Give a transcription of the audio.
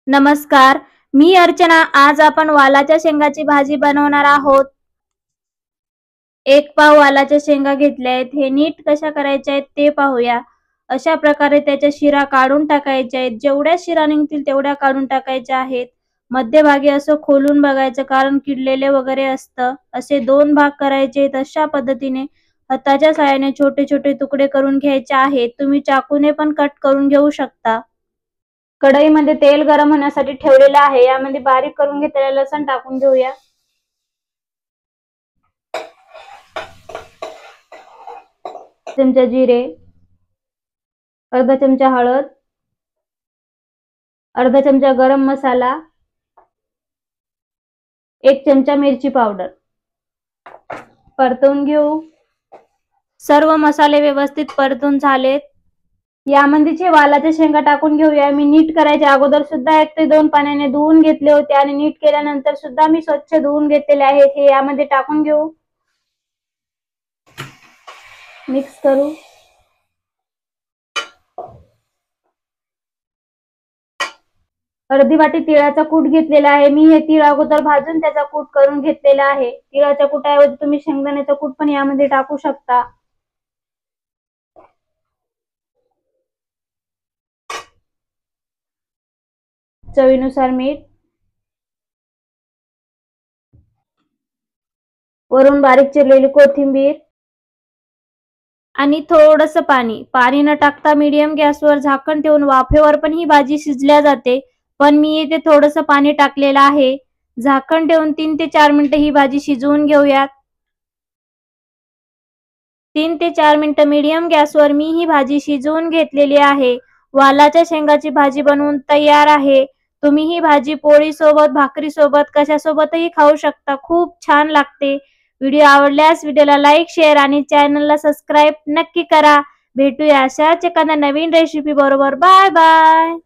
नमस्कार, मी अर्चना. आज आपण वालाच्या शेंगाची भाजी बनवणार आहोत. एक पाव वालाच्या शेंगा घेतल्या आहेत. हे नीट कशा करायच्या आहेत ते पाहूया. अशा प्रकारे त्याच्या शिरा काढून टाकायच्या आहेत. जेवढ्या शिरा निघतील तेवढ्या काढून टाकायच्या आहेत. मध्यभागी असं खोलून बघायचं, कारण किडलेले वगैरे असतं. असे 2 भाग करायचे आहेत. अशा पद्धतीने हाताच्या साहाय्याने छोटे छोटे तुकडे करून घ्यायचे आहेत. तुम्ही चाकूने पण कट करून घेऊ शकता. कढईमध्ये तेल गरम होण्यासाठी ठेवलेलं आहे. यामध्ये बारीक करून घेतलेलं लसण टाकून घेऊया. चमचा जिरे, अर्धा चमचा हळद, अर्धा चमचा गरम मसाला, 1 चमचा मिरची पावडर परतवून घेऊ. सर्व मसाले व्यवस्थित परतून झालेत. यामध्ये वालाच्या शेंगा टाकून घेऊया. मी नीट करायच्या अगोदर सुद्धा 1 ते 2 पाण्याने धुवून घेतले होते आणि नीट केल्यानंतर सुद्धा मी स्वच्छ धुवून घेतलेले आहेत. हे यामध्ये टाकून घेऊ. मिक्स करू. अर्धी वाटी तिळाचा कूट घेतलेला आहे. मी हे तीळ अगोदर भाजून त्याचा कूट करून घेतलेला आहे. तिळाच्या कुटाऐवजी तुम्ही शेंगदाण्याचा कूट पण यामध्ये टाकू शकता. चवीनुसार मीठ, वरून बारीक चिरलेली कोथिंबीर आणि थोडंसं पाणी. पाणी न टाकता मीडियम गॅसवर झाकण ठेवून वाफेवर पण ही भाजी शिजल्या जाते, पण मी इथे थोडंसं पाणी टाकलेलं आहे. झाकण ठेवून 3 ते 4 मिनिटं ही भाजी शिजवून घेऊयात. 3 ते 4 मिनिटं मीडियम गॅसवर मी ही भाजी शिजवून घेतलेली आहे. वालाच्या शेंगाची भाजी बनवून तयार आहे. तुम्ही ही भाजी पोळी सोबत, भाकरी सोबत, कशासोबतही खाऊ शकता. खूप छान लागते. व्हिडिओ आवडल्यास व्हिडिओला लाईक, शेअर आणि चॅनलला सबस्क्राईब नक्की करा. भेटूया अशाच एखाद्या नवीन रेसिपी बरोबर. Bye bye.